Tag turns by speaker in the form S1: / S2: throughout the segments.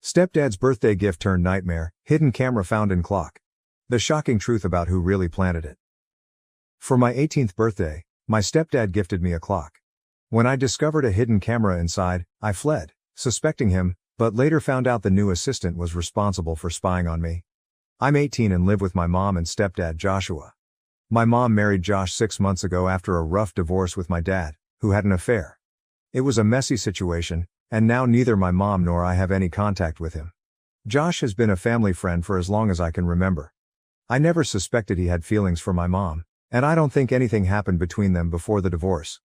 S1: Stepdad's birthday gift turned nightmare, hidden camera found in clock. The shocking truth about who really planted it. For my 18th birthday, my stepdad gifted me a clock. When I discovered a hidden camera inside, I fled, suspecting him, but later found out the new assistant was responsible for spying on me. I'm 18 and live with my mom and stepdad Joshua. My mom married Josh 6 months ago after a rough divorce with my dad, who had an affair. It was a messy situation, and now neither my mom nor I have any contact with him. Josh has been a family friend for as long as I can remember. I never suspected he had feelings for my mom, and I don't think anything happened between them before the divorce.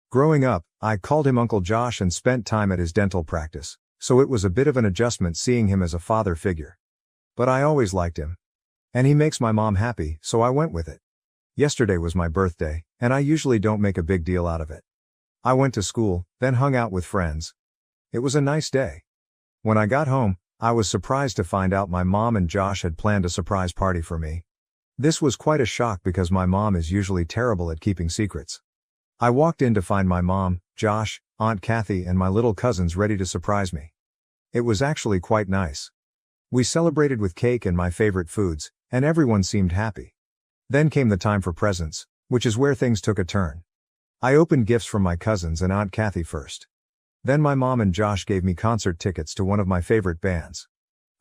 S1: Growing up, I called him Uncle Josh and spent time at his dental practice, so it was a bit of an adjustment seeing him as a father figure. But I always liked him. And he makes my mom happy, so I went with it. Yesterday was my birthday, and I usually don't make a big deal out of it. I went to school, then hung out with friends. It was a nice day. When I got home, I was surprised to find out my mom and Josh had planned a surprise party for me. This was quite a shock because my mom is usually terrible at keeping secrets. I walked in to find my mom, Josh, Aunt Kathy and my little cousins ready to surprise me. It was actually quite nice. We celebrated with cake and my favorite foods, and everyone seemed happy. Then came the time for presents, which is where things took a turn. I opened gifts from my cousins and Aunt Kathy first. Then my mom and Josh gave me concert tickets to one of my favorite bands.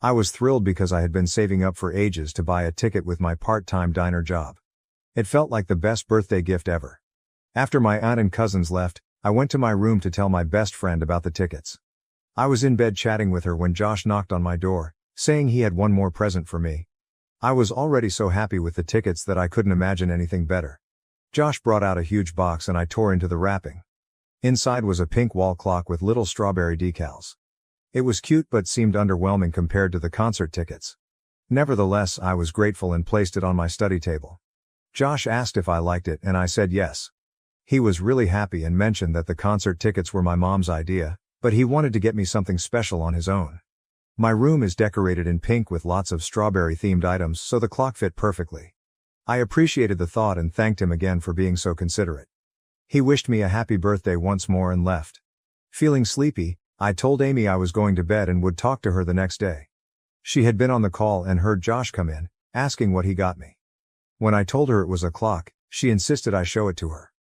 S1: I was thrilled because I had been saving up for ages to buy a ticket with my part-time diner job. It felt like the best birthday gift ever. After my aunt and cousins left, I went to my room to tell my best friend about the tickets. I was in bed chatting with her when Josh knocked on my door, saying he had one more present for me. I was already so happy with the tickets that I couldn't imagine anything better. Josh brought out a huge box and I tore into the wrapping. Inside was a pink wall clock with little strawberry decals. It was cute but seemed underwhelming compared to the concert tickets. Nevertheless, I was grateful and placed it on my study table. Josh asked if I liked it and I said yes. He was really happy and mentioned that the concert tickets were my mom's idea, but he wanted to get me something special on his own. My room is decorated in pink with lots of strawberry-themed items, so the clock fit perfectly. I appreciated the thought and thanked him again for being so considerate. He wished me a happy birthday once more and left. Feeling sleepy, I told Amy I was going to bed and would talk to her the next day. She had been on the call and heard Josh come in, asking what he got me. When I told her it was a clock, she insisted I show it to her.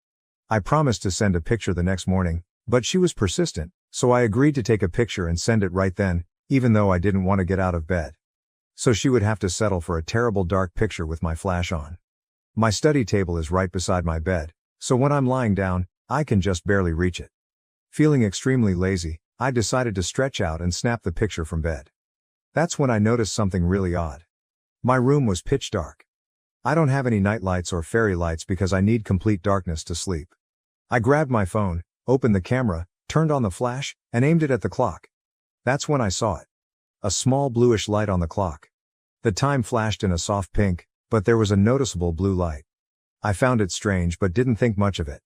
S1: I promised to send a picture the next morning, but she was persistent, so I agreed to take a picture and send it right then, even though I didn't want to get out of bed. So she would have to settle for a terrible dark picture with my flash on. My study table is right beside my bed, so when I'm lying down, I can just barely reach it. Feeling extremely lazy, I decided to stretch out and snap the picture from bed. That's when I noticed something really odd. My room was pitch dark. I don't have any night lights or fairy lights because I need complete darkness to sleep. I grabbed my phone, opened the camera, turned on the flash, and aimed it at the clock. That's when I saw it. A small bluish light on the clock. The time flashed in a soft pink, but there was a noticeable blue light. I found it strange but didn't think much of it.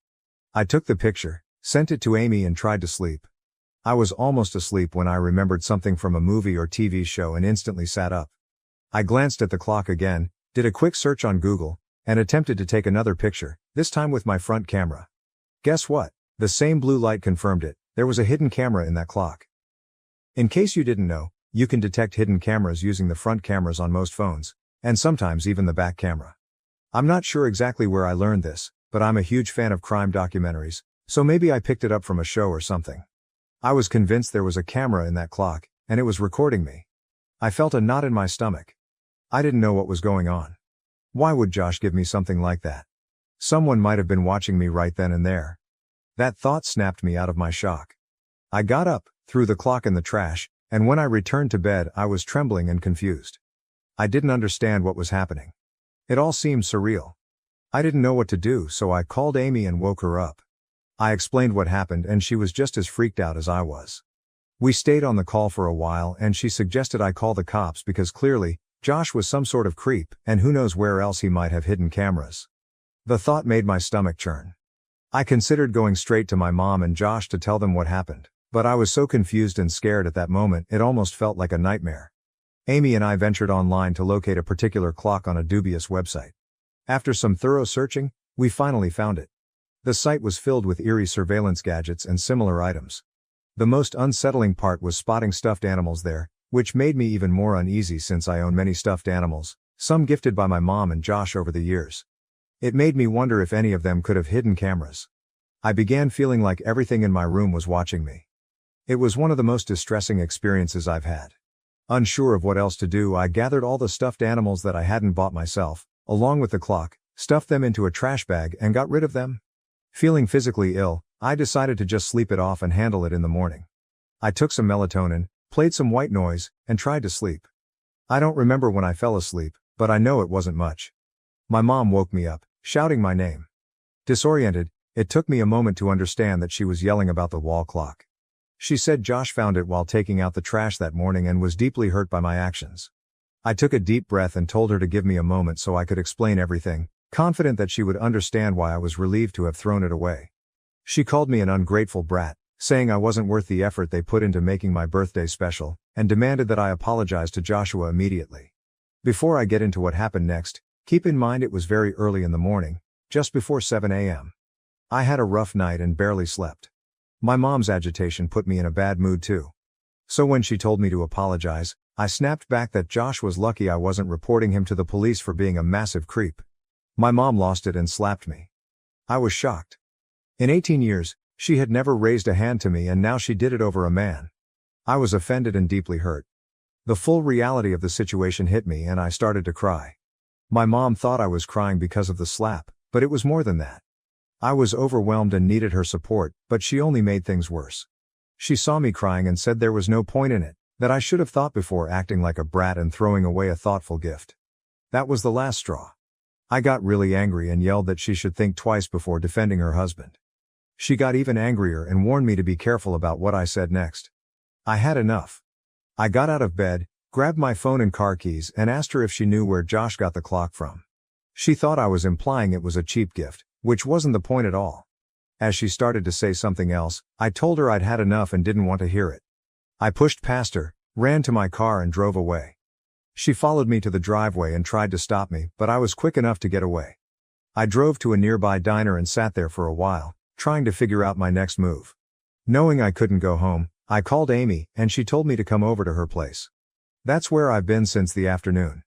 S1: I took the picture, sent it to Amy and tried to sleep. I was almost asleep when I remembered something from a movie or TV show and instantly sat up. I glanced at the clock again, did a quick search on Google, and attempted to take another picture, this time with my front camera. Guess what? The same blue light confirmed it. There was a hidden camera in that clock. In case you didn't know, you can detect hidden cameras using the front cameras on most phones, and sometimes even the back camera. I'm not sure exactly where I learned this, but I'm a huge fan of crime documentaries, so maybe I picked it up from a show or something. I was convinced there was a camera in that clock, and it was recording me. I felt a knot in my stomach. I didn't know what was going on. Why would Josh give me something like that? Someone might have been watching me right then and there. That thought snapped me out of my shock. I got up, threw the clock in the trash, and when I returned to bed I was trembling and confused. I didn't understand what was happening. It all seemed surreal. I didn't know what to do, so I called Amy and woke her up. I explained what happened and she was just as freaked out as I was. We stayed on the call for a while and she suggested I call the cops because clearly, Josh was some sort of creep, and who knows where else he might have hidden cameras. The thought made my stomach churn. I considered going straight to my mom and Josh to tell them what happened, but I was so confused and scared at that moment it almost felt like a nightmare. Amy and I ventured online to locate a particular clock on a dubious website. After some thorough searching, we finally found it. The site was filled with eerie surveillance gadgets and similar items. The most unsettling part was spotting stuffed animals there, which made me even more uneasy since I own many stuffed animals, some gifted by my mom and Josh over the years. It made me wonder if any of them could have hidden cameras. I began feeling like everything in my room was watching me. It was one of the most distressing experiences I've had. Unsure of what else to do, I gathered all the stuffed animals that I hadn't bought myself, along with the clock, stuffed them into a trash bag and got rid of them. Feeling physically ill, I decided to just sleep it off and handle it in the morning. I took some melatonin, played some white noise, and tried to sleep. I don't remember when I fell asleep, but I know it wasn't much. My mom woke me up, shouting my name. Disoriented, it took me a moment to understand that she was yelling about the wall clock. She said Josh found it while taking out the trash that morning and was deeply hurt by my actions. I took a deep breath and told her to give me a moment so I could explain everything, confident that she would understand why I was relieved to have thrown it away. She called me an ungrateful brat, saying I wasn't worth the effort they put into making my birthday special, and demanded that I apologize to Joshua immediately. Before I get into what happened next, keep in mind it was very early in the morning, just before 7 a.m. I had a rough night and barely slept. My mom's agitation put me in a bad mood too. So when she told me to apologize, I snapped back that Josh was lucky I wasn't reporting him to the police for being a massive creep. My mom lost it and slapped me. I was shocked. In 18 years, she had never raised a hand to me, and now she did it over a man. I was offended and deeply hurt. The full reality of the situation hit me and I started to cry. My mom thought I was crying because of the slap, but it was more than that. I was overwhelmed and needed her support, but she only made things worse. She saw me crying and said there was no point in it, that I should have thought before acting like a brat and throwing away a thoughtful gift. That was the last straw. I got really angry and yelled that she should think twice before defending her husband. She got even angrier and warned me to be careful about what I said next. I had enough. I got out of bed, grabbed my phone and car keys, and asked her if she knew where Josh got the clock from. She thought I was implying it was a cheap gift, which wasn't the point at all. As she started to say something else, I told her I'd had enough and didn't want to hear it. I pushed past her, ran to my car and drove away. She followed me to the driveway and tried to stop me, but I was quick enough to get away. I drove to a nearby diner and sat there for a while, trying to figure out my next move. Knowing I couldn't go home, I called Amy, and she told me to come over to her place. That's where I've been since the afternoon.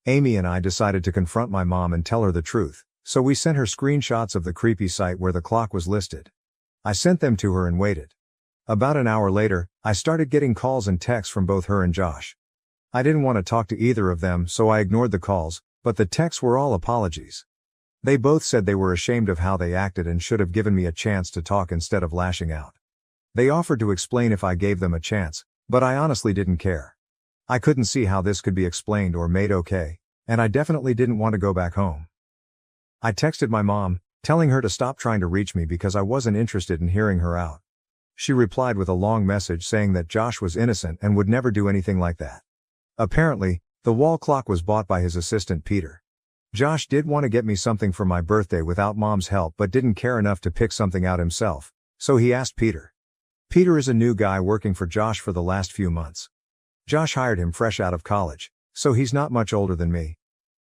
S1: Amy and I decided to confront my mom and tell her the truth, so we sent her screenshots of the creepy site where the clock was listed. I sent them to her and waited. About an hour later, I started getting calls and texts from both her and Josh. I didn't want to talk to either of them, so I ignored the calls, but the texts were all apologies. They both said they were ashamed of how they acted and should have given me a chance to talk instead of lashing out. They offered to explain if I gave them a chance, but I honestly didn't care. I couldn't see how this could be explained or made okay, and I definitely didn't want to go back home. I texted my mom, telling her to stop trying to reach me because I wasn't interested in hearing her out. She replied with a long message saying that Josh was innocent and would never do anything like that. Apparently, the wall clock was bought by his assistant Peter. Josh did want to get me something for my birthday without mom's help but didn't care enough to pick something out himself, so he asked Peter. Peter is a new guy working for Josh for the last few months. Josh hired him fresh out of college, so he's not much older than me.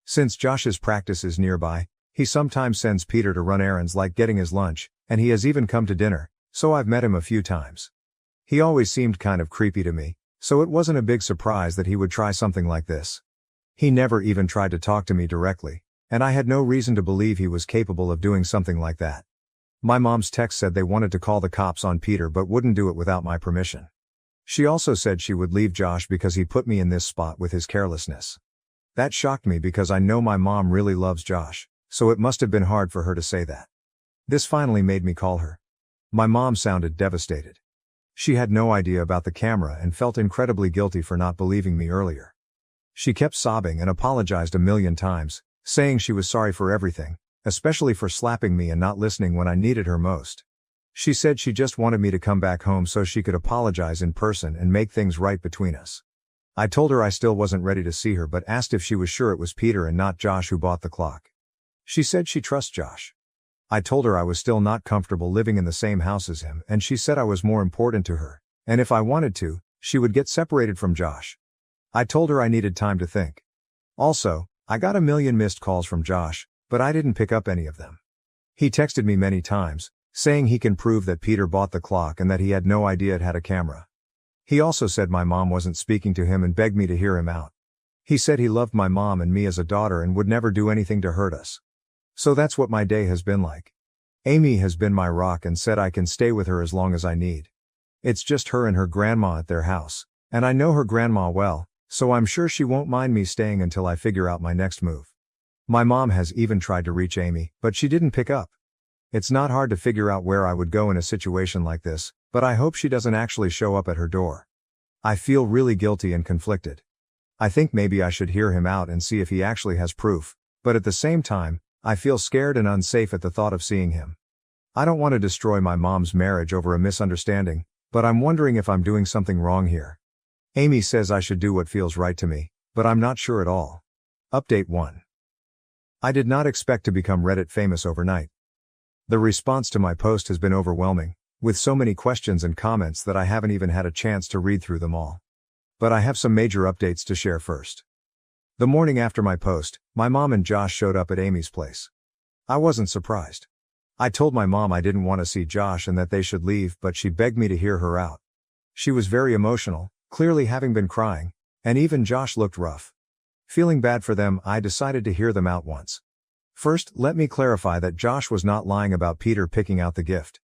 S1: Since Josh's practice is nearby, he sometimes sends Peter to run errands like getting his lunch, and he has even come to dinner, so I've met him a few times. He always seemed kind of creepy to me, so it wasn't a big surprise that he would try something like this. He never even tried to talk to me directly, and I had no reason to believe he was capable of doing something like that. My mom's text said they wanted to call the cops on Peter but wouldn't do it without my permission. She also said she would leave Josh because he put me in this spot with his carelessness. That shocked me because I know my mom really loves Josh, so it must have been hard for her to say that. This finally made me call her. My mom sounded devastated. She had no idea about the camera and felt incredibly guilty for not believing me earlier. She kept sobbing and apologized a million times, saying she was sorry for everything, especially for slapping me and not listening when I needed her most. She said she just wanted me to come back home so she could apologize in person and make things right between us. I told her I still wasn't ready to see her but asked if she was sure it was Peter and not Josh who bought the clock. She said she trusts Josh. I told her I was still not comfortable living in the same house as him, and she said I was more important to her, and if I wanted to, she would get separated from Josh. I told her I needed time to think. Also, I got a million missed calls from Josh, but I didn't pick up any of them. He texted me many times, saying he can prove that Peter bought the clock and that he had no idea it had a camera. He also said my mom wasn't speaking to him and begged me to hear him out. He said he loved my mom and me as a daughter and would never do anything to hurt us. So that's what my day has been like. Amy has been my rock and said I can stay with her as long as I need. It's just her and her grandma at their house, and I know her grandma well, so I'm sure she won't mind me staying until I figure out my next move. My mom has even tried to reach Amy, but she didn't pick up. It's not hard to figure out where I would go in a situation like this, but I hope she doesn't actually show up at her door. I feel really guilty and conflicted. I think maybe I should hear him out and see if he actually has proof, but at the same time, I feel scared and unsafe at the thought of seeing him. I don't want to destroy my mom's marriage over a misunderstanding, but I'm wondering if I'm doing something wrong here. Amy says I should do what feels right to me, but I'm not sure at all. Update 1. I did not expect to become Reddit famous overnight. The response to my post has been overwhelming, with so many questions and comments that I haven't even had a chance to read through them all. But I have some major updates to share first. The morning after my post, my mom and Josh showed up at Amy's place. I wasn't surprised. I told my mom I didn't want to see Josh and that they should leave, but she begged me to hear her out. She was very emotional, clearly having been crying, and even Josh looked rough. Feeling bad for them, I decided to hear them out once. First, let me clarify that Josh was not lying about Peter picking out the gift.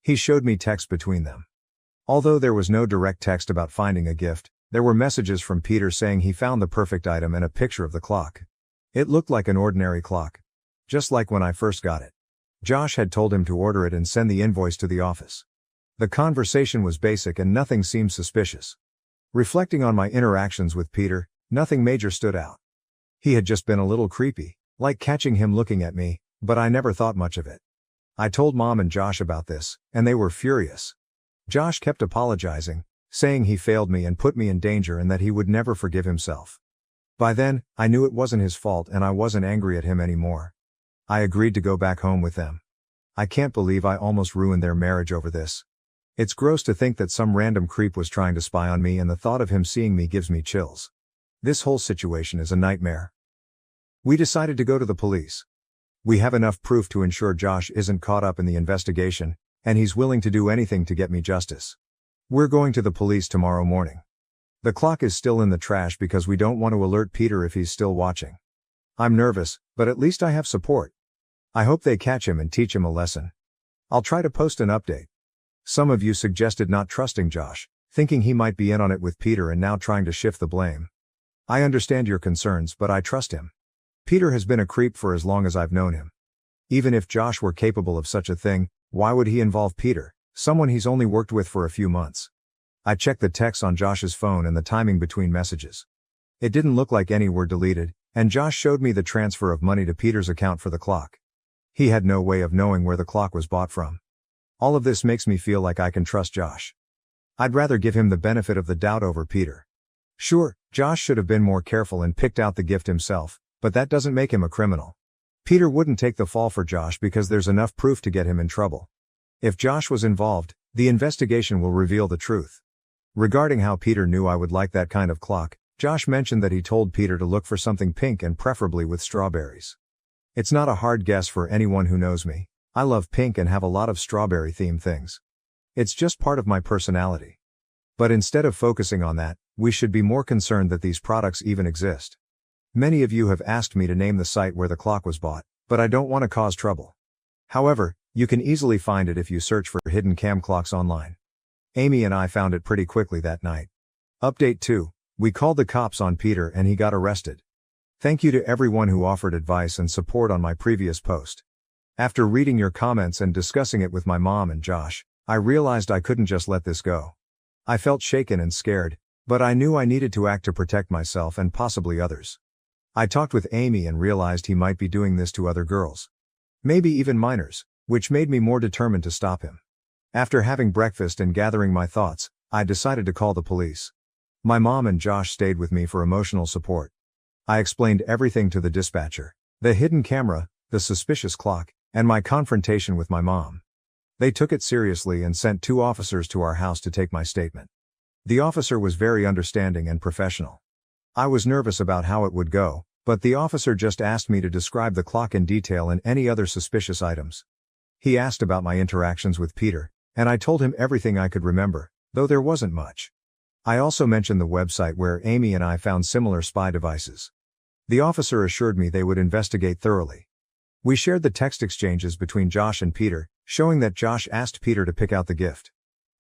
S1: He showed me text between them. Although there was no direct text about finding a gift, there were messages from Peter saying he found the perfect item and a picture of the clock. It looked like an ordinary clock. Just like when I first got it. Josh had told him to order it and send the invoice to the office. The conversation was basic and nothing seemed suspicious. Reflecting on my interactions with Peter, nothing major stood out. He had just been a little creepy, like catching him looking at me, but I never thought much of it. I told Mom and Josh about this, and they were furious. Josh kept apologizing, saying he failed me and put me in danger and that he would never forgive himself. By then, I knew it wasn't his fault and I wasn't angry at him anymore. I agreed to go back home with them. I can't believe I almost ruined their marriage over this. It's gross to think that some random creep was trying to spy on me, and the thought of him seeing me gives me chills. This whole situation is a nightmare. We decided to go to the police. We have enough proof to ensure Josh isn't caught up in the investigation, and he's willing to do anything to get me justice. We're going to the police tomorrow morning. The clock is still in the trash because we don't want to alert Peter if he's still watching. I'm nervous, but at least I have support. I hope they catch him and teach him a lesson. I'll try to post an update. Some of you suggested not trusting Josh, thinking he might be in on it with Peter and now trying to shift the blame. I understand your concerns, but I trust him. Peter has been a creep for as long as I've known him. Even if Josh were capable of such a thing, why would he involve Peter, someone he's only worked with for a few months? I checked the texts on Josh's phone and the timing between messages. It didn't look like any were deleted, and Josh showed me the transfer of money to Peter's account for the clock. He had no way of knowing where the clock was bought from. All of this makes me feel like I can trust Josh. I'd rather give him the benefit of the doubt over Peter. Sure, Josh should have been more careful and picked out the gift himself, but that doesn't make him a criminal. Peter wouldn't take the fall for Josh because there's enough proof to get him in trouble. If Josh was involved, the investigation will reveal the truth. Regarding how Peter knew I would like that kind of clock, Josh mentioned that he told Peter to look for something pink and preferably with strawberries. It's not a hard guess for anyone who knows me. I love pink and have a lot of strawberry-themed things. It's just part of my personality. But instead of focusing on that, we should be more concerned that these products even exist. Many of you have asked me to name the site where the clock was bought, but I don't want to cause trouble. However, you can easily find it if you search for hidden cam clocks online. Amy and I found it pretty quickly that night. Update 2. We called the cops on Peter and he got arrested. Thank you to everyone who offered advice and support on my previous post. After reading your comments and discussing it with my mom and Josh, I realized I couldn't just let this go. I felt shaken and scared, but I knew I needed to act to protect myself and possibly others. I talked with Amy and realized he might be doing this to other girls. Maybe even minors, which made me more determined to stop him. After having breakfast and gathering my thoughts, I decided to call the police. My mom and Josh stayed with me for emotional support. I explained everything to the dispatcher, the hidden camera, the suspicious clock, and my confrontation with my mom. They took it seriously and sent 2 officers to our house to take my statement. The officer was very understanding and professional. I was nervous about how it would go, but the officer just asked me to describe the clock in detail and any other suspicious items. He asked about my interactions with Peter, and I told him everything I could remember, though there wasn't much. I also mentioned the website where Amy and I found similar spy devices. The officer assured me they would investigate thoroughly. We shared the text exchanges between Josh and Peter, showing that Josh asked Peter to pick out the gift.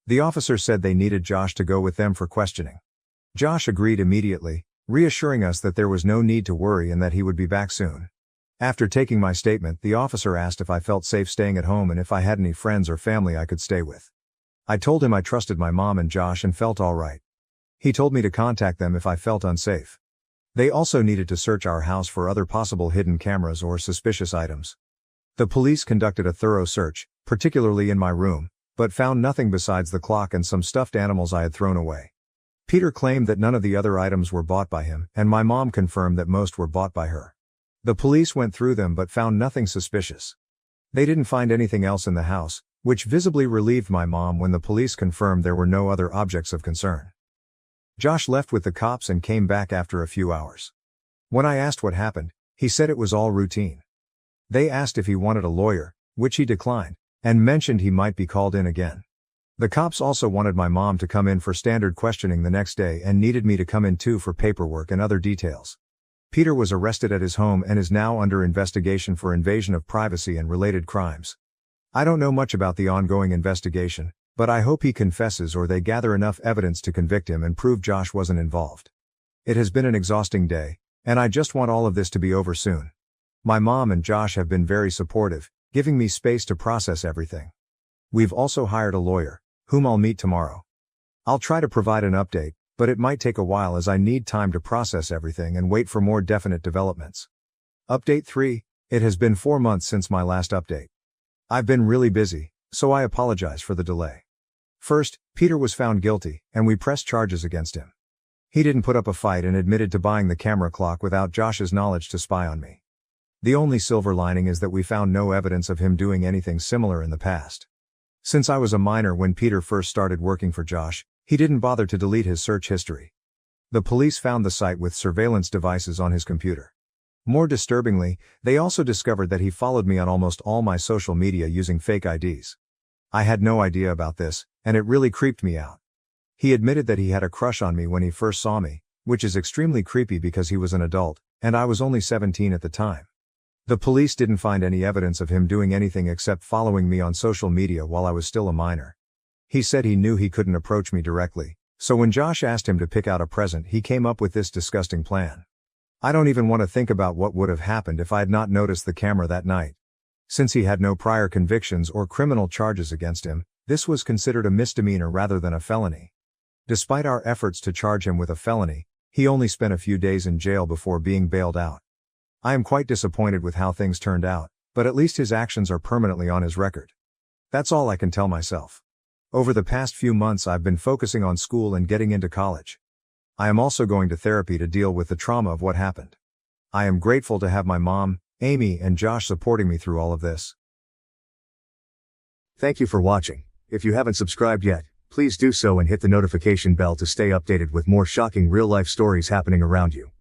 S1: The officer said they needed Josh to go with them for questioning. Josh agreed immediately, reassuring us that there was no need to worry and that he would be back soon. After taking my statement, the officer asked if I felt safe staying at home and if I had any friends or family I could stay with. I told him I trusted my mom and Josh and felt all right. He told me to contact them if I felt unsafe. They also needed to search our house for other possible hidden cameras or suspicious items. The police conducted a thorough search, particularly in my room, but found nothing besides the clock and some stuffed animals I had thrown away. Peter claimed that none of the other items were bought by him, and my mom confirmed that most were bought by her. The police went through them but found nothing suspicious. They didn't find anything else in the house, which visibly relieved my mom when the police confirmed there were no other objects of concern. Josh left with the cops and came back after a few hours. When I asked what happened, he said it was all routine. They asked if he wanted a lawyer, which he declined, and mentioned he might be called in again. The cops also wanted my mom to come in for standard questioning the next day and needed me to come in too for paperwork and other details. Peter was arrested at his home and is now under investigation for invasion of privacy and related crimes. I don't know much about the ongoing investigation, but I hope he confesses or they gather enough evidence to convict him and prove Josh wasn't involved. It has been an exhausting day, and I just want all of this to be over soon. My mom and Josh have been very supportive, giving me space to process everything. We've also hired a lawyer, whom I'll meet tomorrow. I'll try to provide an update, but it might take a while as I need time to process everything and wait for more definite developments. Update 3, it has been 4 months since my last update. I've been really busy, so I apologize for the delay. First, Peter was found guilty, and we pressed charges against him. He didn't put up a fight and admitted to buying the camera clock without Josh's knowledge to spy on me. The only silver lining is that we found no evidence of him doing anything similar in the past. Since I was a minor when Peter first started working for Josh, he didn't bother to delete his search history. The police found the site with surveillance devices on his computer. More disturbingly, they also discovered that he followed me on almost all my social media using fake IDs. I had no idea about this, and it really creeped me out. He admitted that he had a crush on me when he first saw me, which is extremely creepy because he was an adult, and I was only 17 at the time. The police didn't find any evidence of him doing anything except following me on social media while I was still a minor. He said he knew he couldn't approach me directly, so when Josh asked him to pick out a present, he came up with this disgusting plan. I don't even want to think about what would have happened if I had not noticed the camera that night. Since he had no prior convictions or criminal charges against him, this was considered a misdemeanor rather than a felony. Despite our efforts to charge him with a felony, he only spent a few days in jail before being bailed out. I am quite disappointed with how things turned out, but at least his actions are permanently on his record. That's all I can tell myself. Over the past few months I've been focusing on school and getting into college. I am also going to therapy to deal with the trauma of what happened. I am grateful to have my mom, Amy, and Josh supporting me through all of this.
S2: Thank you for watching. If you haven't subscribed yet, please do so and hit the notification bell to stay updated with more shocking real-life stories happening around you.